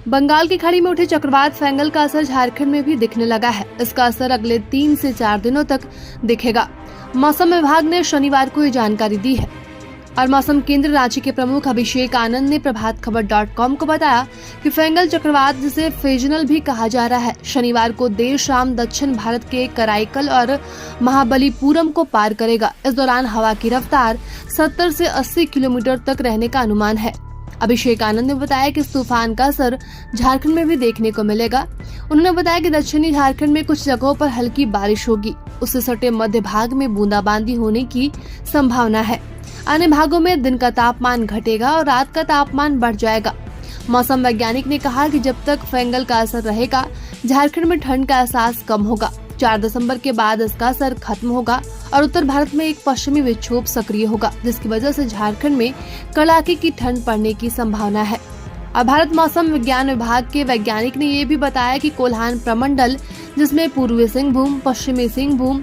बंगाल की खाड़ी में उठे चक्रवात फेंगल का असर झारखंड में भी दिखने लगा है। इसका असर अगले 3 से 4 दिनों तक दिखेगा। मौसम विभाग ने शनिवार को ये जानकारी दी है और मौसम केंद्र रांची के प्रमुख अभिषेक आनंद ने प्रभातखबर.com को बताया कि फेंगल चक्रवात, जिसे फेजनल भी कहा जा रहा है, शनिवार को देर शाम दक्षिण भारत के कराईकल और महाबलीपुरम को पार करेगा। इस दौरान हवा की रफ्तार 70 से 80 किलोमीटर तक रहने का अनुमान है। अभिषेक आनंद ने बताया कि इस तूफान का असर झारखंड में भी देखने को मिलेगा। उन्होंने बताया कि दक्षिणी झारखंड में कुछ जगहों पर हल्की बारिश होगी। उससे सटे मध्य भाग में बूंदाबांदी होने की संभावना है। अन्य भागों में दिन का तापमान घटेगा और रात का तापमान बढ़ जाएगा। मौसम वैज्ञानिक ने कहा कि जब तक फेंगल का असर रहेगा, झारखंड में ठंड का एहसास कम होगा। 4 दिसंबर के बाद इसका असर खत्म होगा और उत्तर भारत में एक पश्चिमी विक्षोभ सक्रिय होगा, जिसकी वजह से झारखंड में कड़ाके की ठंड पड़ने की संभावना है। और भारत मौसम विज्ञान विभाग के वैज्ञानिक ने ये भी बताया कि कोल्हान प्रमंडल, जिसमें पूर्वी सिंहभूम, पश्चिमी सिंहभूम,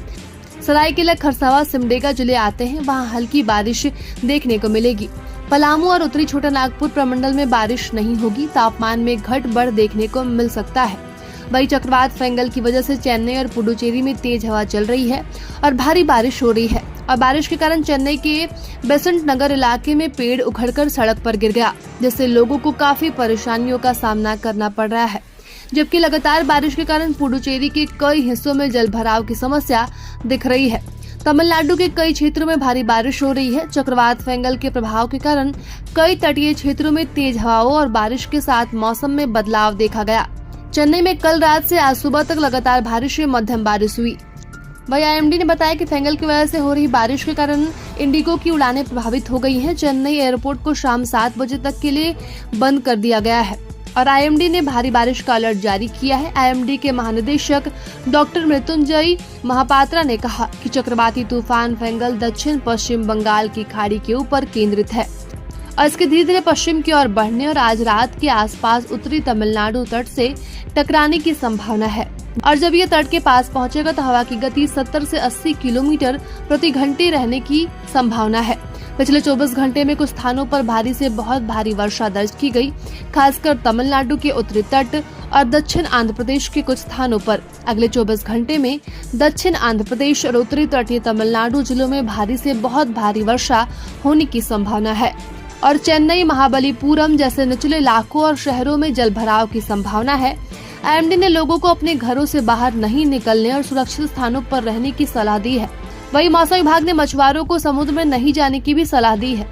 सरायकेला खरसावां, सिमडेगा जिले आते हैं, वहाँ हल्की बारिश देखने को मिलेगी। पलामू और उत्तरी छोटा नागपुर प्रमंडल में बारिश नहीं होगी। तापमान में घट बढ़ देखने को मिल सकता है। वही चक्रवात फेंगल की वजह से चेन्नई और पुडुचेरी में तेज हवा चल रही है और भारी बारिश हो रही है। और बारिश के कारण चेन्नई के बेसेंट नगर इलाके में पेड़ उखड़कर सड़क पर गिर गया, जिससे लोगों को काफी परेशानियों का सामना करना पड़ रहा है। जबकि लगातार बारिश के कारण पुडुचेरी के कई हिस्सों में जलभराव की समस्या दिख रही है। तमिलनाडु के कई क्षेत्रों में भारी बारिश हो रही है। चक्रवात फेंगल के प्रभाव के कारण कई तटीय क्षेत्रों में तेज हवाओं और बारिश के साथ मौसम में बदलाव देखा गया। चेन्नई में कल रात से आज सुबह तक लगातार बारिश या मध्यम बारिश हुई। वही आईएमडी ने बताया कि फेंगल की वजह से हो रही बारिश के कारण इंडिगो की उड़ानें प्रभावित हो गई हैं। चेन्नई एयरपोर्ट को शाम 7 बजे तक के लिए बंद कर दिया गया है और आईएमडी ने भारी बारिश का अलर्ट जारी किया है। आईएमडी के महानिदेशक डॉक्टर मृत्युंजय महापात्रा ने कहा कि चक्रवाती तूफान फेंगल दक्षिण पश्चिम बंगाल की खाड़ी के ऊपर केंद्रित है और इसके धीरे धीरे पश्चिम की ओर बढ़ने और आज रात के आसपास उत्तरी तमिलनाडु तट से टकराने की संभावना है। और जब ये तट के पास पहुंचेगा तो हवा की गति 70 से 80 किलोमीटर प्रति घंटे रहने की संभावना है। पिछले 24 घंटे में कुछ स्थानों पर भारी से बहुत भारी वर्षा दर्ज की गई, खासकर तमिलनाडु के उत्तरी तट और दक्षिण आंध्र प्रदेश के कुछ स्थानों पर। अगले 24 घंटे में दक्षिण आंध्र प्रदेश और उत्तरी तटीय तमिलनाडु जिलों में भारी से बहुत भारी वर्षा होने की संभावना है और चेन्नई, महाबलीपुरम जैसे निचले इलाकों और शहरों में जलभराव की संभावना है। आईएमडी ने लोगों को अपने घरों से बाहर नहीं निकलने और सुरक्षित स्थानों पर रहने की सलाह दी है। वहीं मौसम विभाग ने मछुआरों को समुद्र में नहीं जाने की भी सलाह दी है।